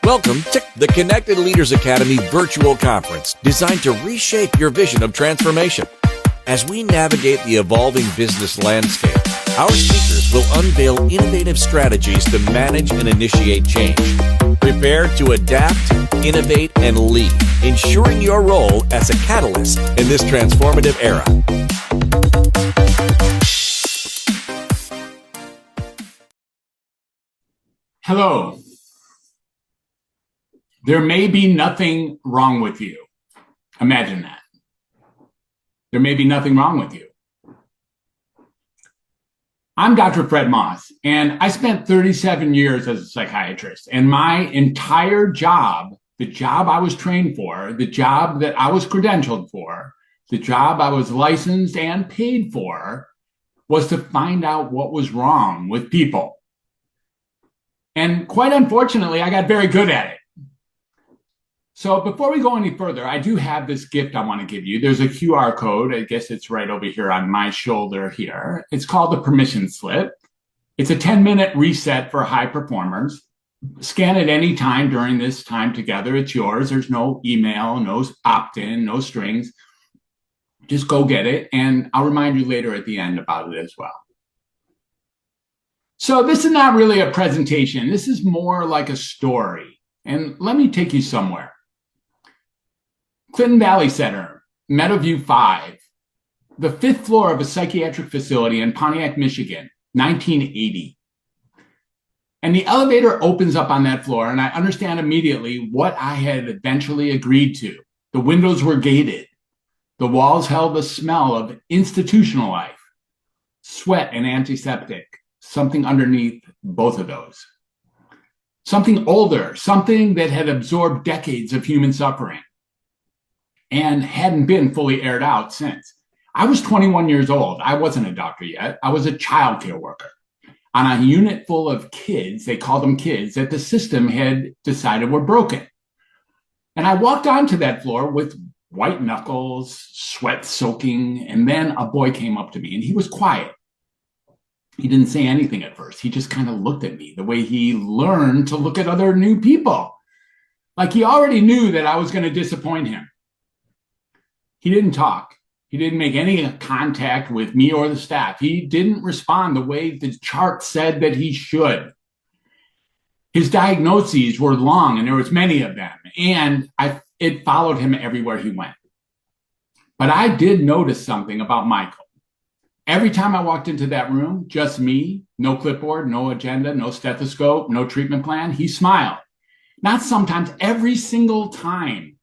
Welcome to the Connected Leaders Academy virtual conference designed to reshape your vision of transformation. As we navigate the evolving business landscape, our speakers will unveil innovative strategies to manage and initiate change. Prepare to adapt, innovate, and lead, ensuring your role as a catalyst in this transformative era. Hello. There may be nothing wrong with you. Imagine that. There may be nothing wrong with you. I'm Dr. Fred Moss, and I spent 37 years as a psychiatrist, and my entire job, the job I was trained for, the job that I was credentialed for, the job I was licensed and paid for, was to find out what was wrong with people. And quite unfortunately, I got very good at it. So before we go any further, I do have this gift I want to give you. There's a QR code. I guess it's right over here on my shoulder here. It's called the permission slip. It's a 10-minute reset for high performers. Scan it any time during this time together. It's yours. There's no email, no opt-in, no strings. Just go get it, and I'll remind you later at the end about it as well. So this is not really a presentation. This is more like a story. And let me take you somewhere. Clinton Valley Center, Meadowview 5, the 5th floor of a psychiatric facility in Pontiac, Michigan, 1980. And the elevator opens up on that floor, and I understand immediately what I had eventually agreed to. The windows were gated. The walls held the smell of institutional life, sweat and antiseptic, something underneath both of those. Something older, something that had absorbed decades of human suffering and hadn't been fully aired out since. I was 21 years old. I wasn't a doctor yet. I was a child care worker on a unit full of kids, they called them kids, that the system had decided were broken. And I walked onto that floor with white knuckles, sweat soaking, and then a boy came up to me, and he was quiet. He didn't say anything at first. He just kind of looked at me the way he learned to look at other new people. Like he already knew that I was going to disappoint him. He didn't talk. He didn't make any contact with me or the staff. He didn't respond the way the chart said that he should. His diagnoses were long, and there was many of them, and it followed him everywhere he went. But I did notice something about Michael. Every time I walked into that room, just me, no clipboard, no agenda, no stethoscope, no treatment plan, he smiled. Not sometimes, every single time.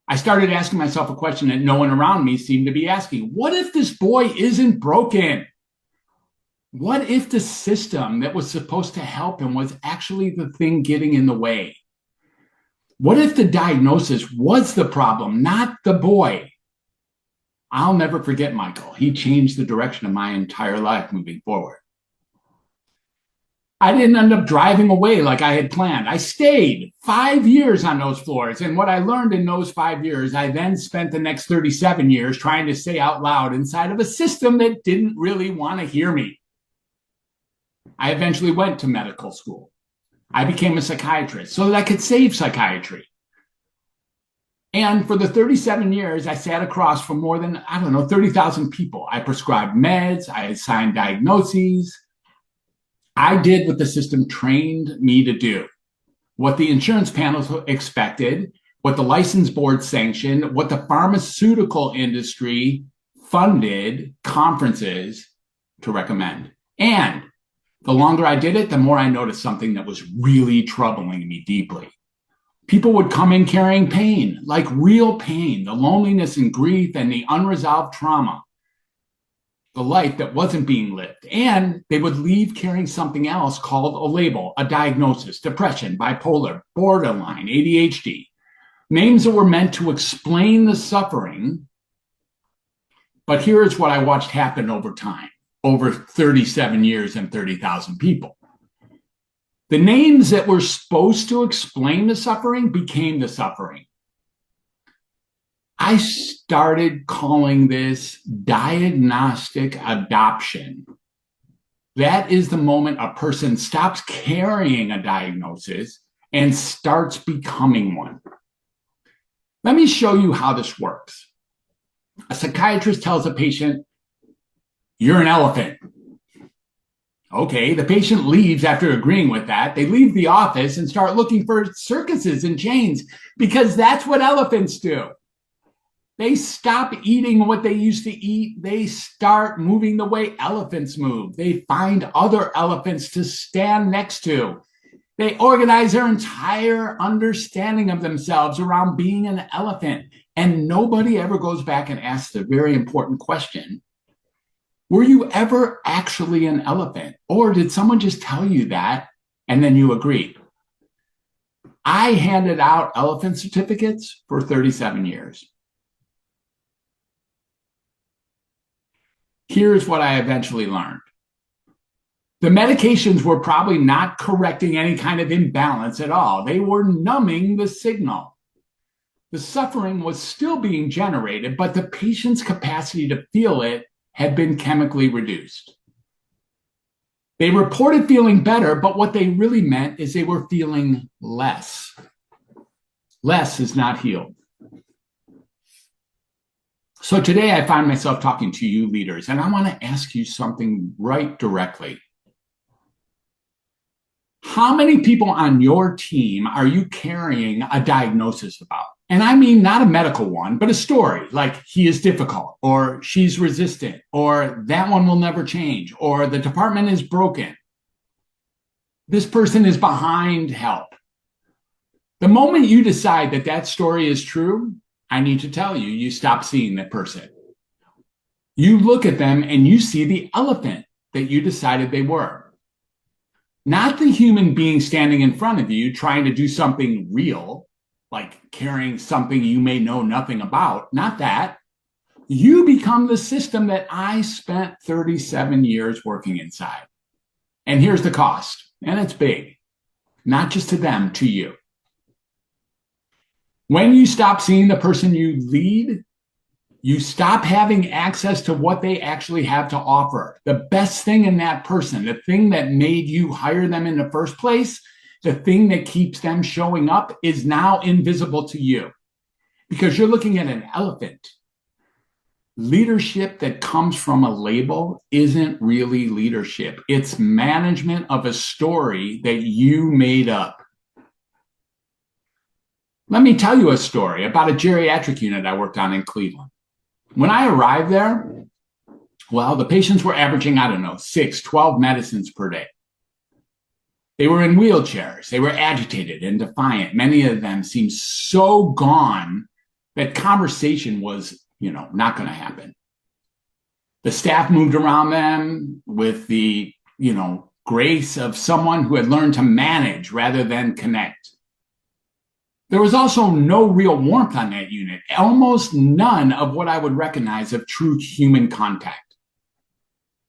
I started asking myself a question that no one around me seemed to be asking. What if this boy isn't broken? What if the system that was supposed to help him was actually the thing getting in the way? What if the diagnosis was the problem, not the boy? I'll never forget Michael. He changed the direction of my entire life moving forward. I didn't end up driving away like I had planned. I stayed 5 years on those floors. And what I learned in those 5 years, I then spent the next 37 years trying to say out loud inside of a system that didn't really want to hear me. I eventually went to medical school. I became a psychiatrist so that I could save psychiatry. And for the 37 years, I sat across from more than, 30,000 people. I prescribed meds. I assigned diagnoses. I did what the system trained me to do, what the insurance panels expected, what the license board sanctioned, what the pharmaceutical industry funded conferences to recommend. And the longer I did it, the more I noticed something that was really troubling me deeply. People would come in carrying pain, like real pain, the loneliness and grief and the unresolved trauma, the life that wasn't being lived. And they would leave carrying something else called a label, a diagnosis, depression, bipolar, borderline, ADHD, names that were meant to explain the suffering. But here's what I watched happen over time, over 37 years and 30,000 people. The names that were supposed to explain the suffering became the suffering. I started calling this diagnostic adoption. That is the moment a person stops carrying a diagnosis and starts becoming one. Let me show you how this works. A psychiatrist tells a patient, "You're an elephant." Okay, the patient leaves after agreeing with that. They leave the office and start looking for circuses and chains because that's what elephants do. They stop eating what they used to eat. They start moving the way elephants move. They find other elephants to stand next to. They organize their entire understanding of themselves around being an elephant. And nobody ever goes back and asks the very important question, were you ever actually an elephant? Or did someone just tell you that and then you agreed? I handed out elephant certificates for 37 years. Here's what I eventually learned. The medications were probably not correcting any kind of imbalance at all. They were numbing the signal. The suffering was still being generated, but the patient's capacity to feel it had been chemically reduced. They reported feeling better, but what they really meant is they were feeling less. Less is not healed. So today I find myself talking to you leaders, and I want to ask you something right directly. How many people on your team are you carrying a diagnosis about? And I mean not a medical one, but a story like he is difficult, or she's resistant, or that one will never change, or the department is broken. This person is behind help. The moment you decide that that story is true, I need to tell you, you stop seeing that person. You look at them and you see the elephant that you decided they were. Not the human being standing in front of you trying to do something real, like carrying something you may know nothing about. Not that. You become the system that I spent 37 years working inside. And here's the cost, and it's big, not just to them, to you. When you stop seeing the person you lead, you stop having access to what they actually have to offer. The best thing in that person, the thing that made you hire them in the first place, the thing that keeps them showing up is now invisible to you because you're looking at an elephant. Leadership that comes from a label isn't really leadership. It's management of a story that you made up. Let me tell you a story about a geriatric unit I worked on in Cleveland. When I arrived there, well, the patients were averaging, 6, 12 medicines per day. They were in wheelchairs. They were agitated and defiant. Many of them seemed so gone that conversation was, not going to happen. The staff moved around them with the, grace of someone who had learned to manage rather than connect. There was also no real warmth on that unit, almost none of what I would recognize of true human contact.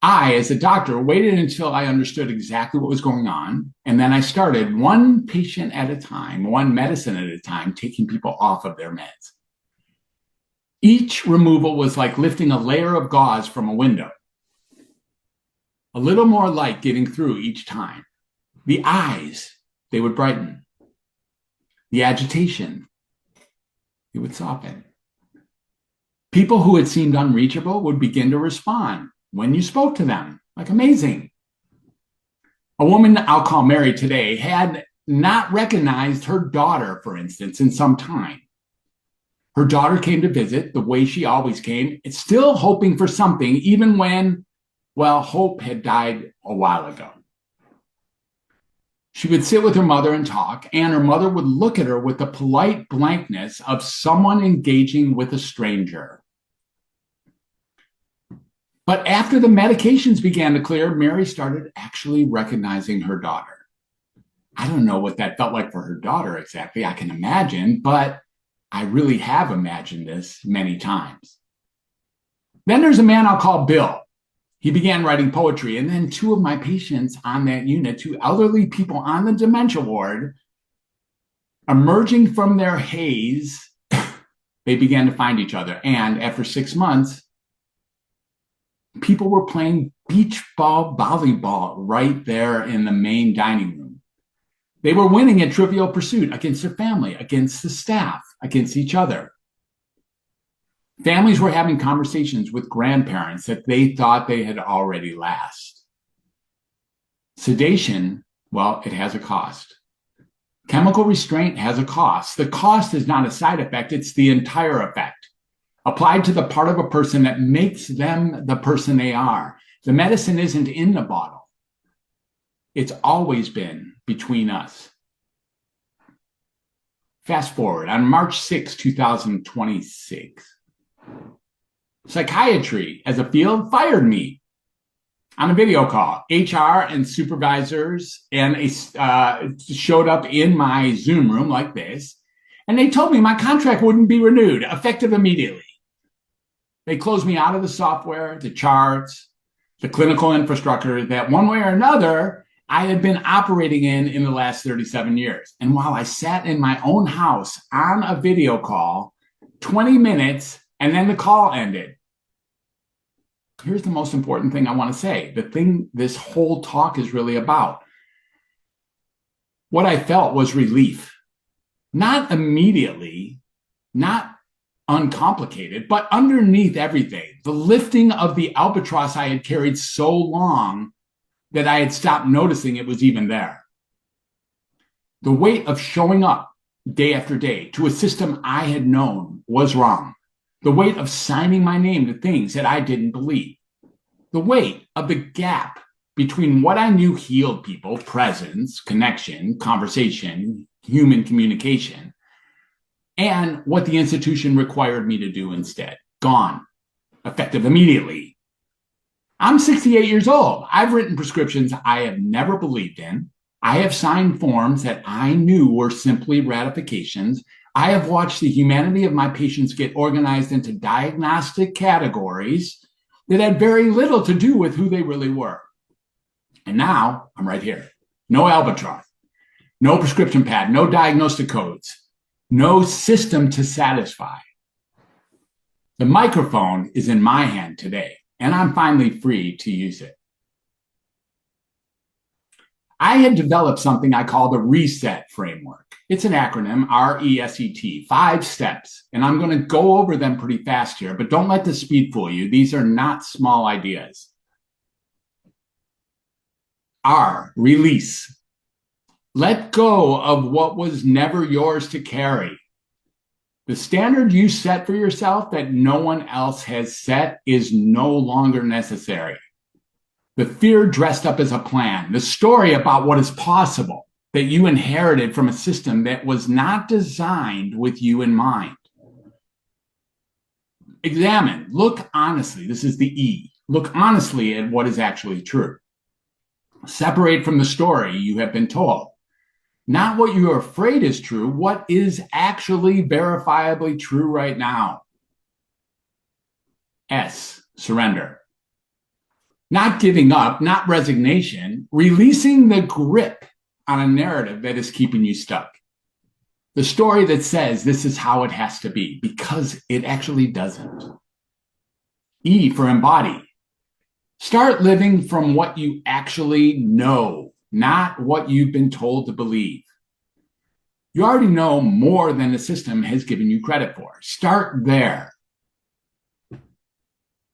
I, as a doctor, waited until I understood exactly what was going on, and then I started one patient at a time, one medicine at a time, taking people off of their meds. Each removal was like lifting a layer of gauze from a window. A little more light getting through each time. The eyes, they would brighten. The agitation, it would soften. People who had seemed unreachable would begin to respond when you spoke to them, like amazing. A woman I'll call Mary today had not recognized her daughter, for instance, in some time. Her daughter came to visit the way she always came, still hoping for something, even when, hope had died a while ago. She would sit with her mother and talk, and her mother would look at her with the polite blankness of someone engaging with a stranger. But after the medications began to clear, Mary started actually recognizing her daughter. I don't know what that felt like for her daughter exactly. I can imagine, but I really have imagined this many times. Then there's a man I'll call Bill. He began writing poetry, and then two of my patients on that unit, two elderly people on the dementia ward, emerging from their haze, they began to find each other. And after 6 months, people were playing beach ball volleyball right there in the main dining room. They were winning at Trivial Pursuit against their family, against the staff, against each other. Families were having conversations with grandparents that they thought they had already lost. Sedation, well, it has a cost. Chemical restraint has a cost. The cost is not a side effect, it's the entire effect, applied to the part of a person that makes them the person they are. The medicine isn't in the bottle. It's always been between us. Fast forward, on March 6, 2026, psychiatry as a field fired me on a video call. HR and supervisors showed up in my Zoom room like this, and they told me my contract wouldn't be renewed, effective immediately. They closed me out of the software, the charts, the clinical infrastructure that one way or another I had been operating in the last 37 years. And while I sat in my own house on a video call, 20 minutes, and then the call ended. Here's the most important thing I want to say, the thing this whole talk is really about. What I felt was relief. Not immediately, not uncomplicated, but underneath everything, the lifting of the albatross I had carried so long that I had stopped noticing it was even there. The weight of showing up day after day to a system I had known was wrong. The weight of signing my name to things that I didn't believe. The weight of the gap between what I knew healed people, presence, connection, conversation, human communication, and what the institution required me to do instead. Gone. Effective immediately. I'm 68 years old. I've written prescriptions I have never believed in. I have signed forms that I knew were simply ratifications. I have watched the humanity of my patients get organized into diagnostic categories that had very little to do with who they really were. And now I'm right here. No albatross, no prescription pad, no diagnostic codes, no system to satisfy. The microphone is in my hand today, and I'm finally free to use it. I had developed something I call the RESET framework. It's an acronym, RESET, 5 steps. And I'm going to go over them pretty fast here, but don't let the speed fool you. These are not small ideas. R, release. Let go of what was never yours to carry. The standard you set for yourself that no one else has set is no longer necessary. The fear dressed up as a plan, the story about what is possible that you inherited from a system that was not designed with you in mind. Examine, look honestly, this is the E, look honestly at what is actually true. Separate from the story you have been told. Not what you are afraid is true, what is actually verifiably true right now. S, surrender. Not giving up, not resignation, releasing the grip on a narrative that is keeping you stuck. The story that says this is how it has to be, because it actually doesn't. E for embody. Start living from what you actually know, not what you've been told to believe. You already know more than the system has given you credit for. Start there.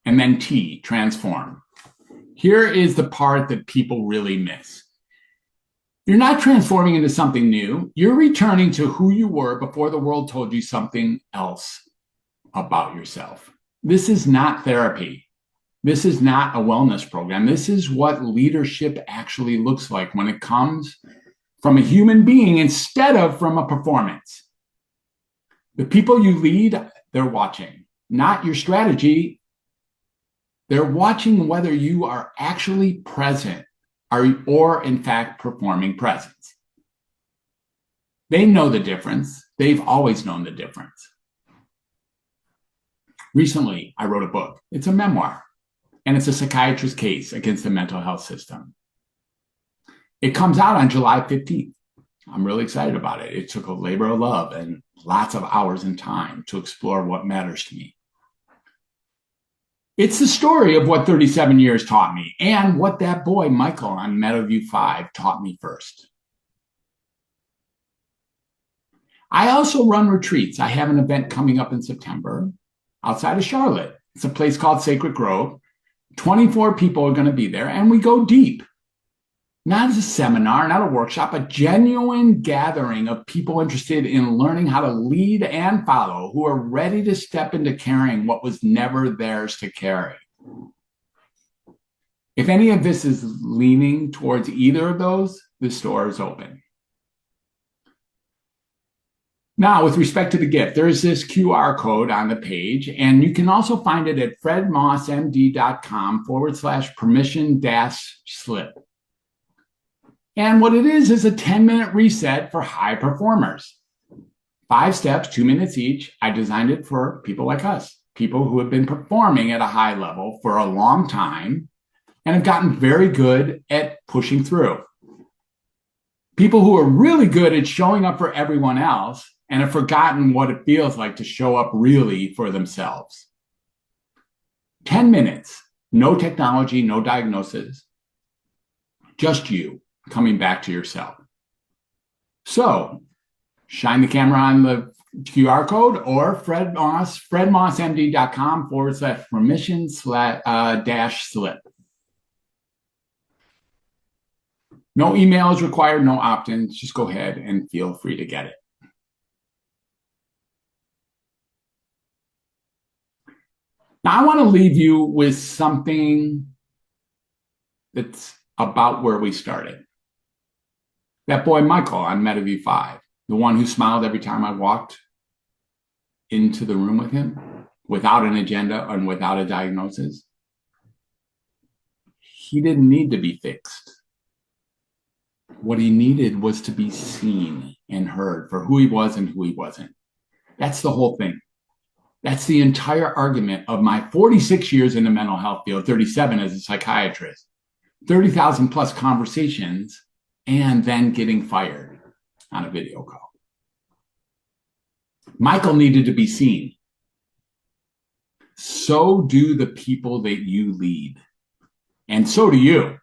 And then T, transform. Here is the part that people really miss. You're not transforming into something new. You're returning to who you were before the world told you something else about yourself. This is not therapy. This is not a wellness program. This is what leadership actually looks like when it comes from a human being instead of from a performance. The people you lead, they're watching, not your strategy. They're watching whether you are actually present or in fact performing presence. They know the difference. They've always known the difference. Recently, I wrote a book. It's a memoir, and it's a psychiatrist's case against the mental health system. It comes out on July 15th. I'm really excited about it. It took a labor of love and lots of hours and time to explore what matters to me. It's the story of what 37 years taught me and what that boy, Michael, on Meadowview 5 taught me first. I also run retreats. I have an event coming up in September outside of Charlotte. It's a place called Sacred Grove. 24 people are going to be there, and we go deep. Not as a seminar, not a workshop, a genuine gathering of people interested in learning how to lead and follow, who are ready to step into carrying what was never theirs to carry. If any of this is leaning towards either of those, the store is open. Now, with respect to the gift, there is this QR code on the page, and you can also find it at fredmossmd.com/permission-slip. And what it is a 10-minute reset for high performers. 5 steps, 2 minutes each. I designed it for people like us, people who have been performing at a high level for a long time and have gotten very good at pushing through. People who are really good at showing up for everyone else and have forgotten what it feels like to show up really for themselves. 10 minutes, no technology, no diagnoses, just you coming back to yourself. So shine the camera on the QR code or fredmossmd.com/permission-slip. No email is required, no opt-ins. Just go ahead and feel free to get it. Now, I want to leave you with something that's about where we started. That boy, Michael, on Metaview 5, the one who smiled every time I walked into the room with him, without an agenda and without a diagnosis, he didn't need to be fixed. What he needed was to be seen and heard for who he was and who he wasn't. That's the whole thing. That's the entire argument of my 46 years in the mental health field, 37 as a psychiatrist, 30,000 plus conversations, and then getting fired on a video call. Michael needed to be seen. So do the people that you lead. And so do you.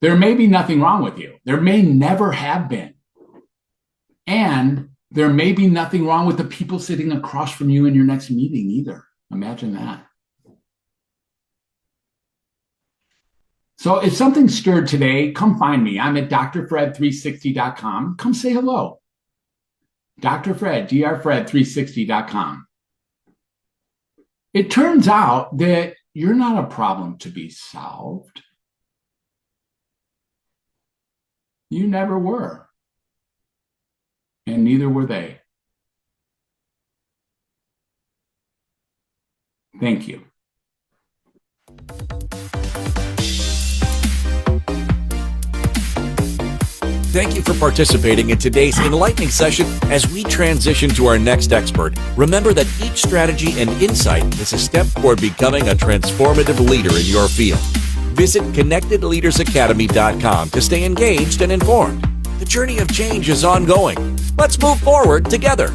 There may be nothing wrong with you. There may never have been. And there may be nothing wrong with the people sitting across from you in your next meeting either. Imagine that. So if something stirred today, come find me. I'm at drfred360.com. Come say hello. Dr. Fred, drfred360.com. It turns out that you're not a problem to be solved. You never were. And neither were they. Thank you. Thank you for participating in today's enlightening session. As we transition to our next expert, remember that each strategy and insight is a step toward becoming a transformative leader in your field. Visit connectedleadersacademy.com to stay engaged and informed. The journey of change is ongoing. Let's move forward together.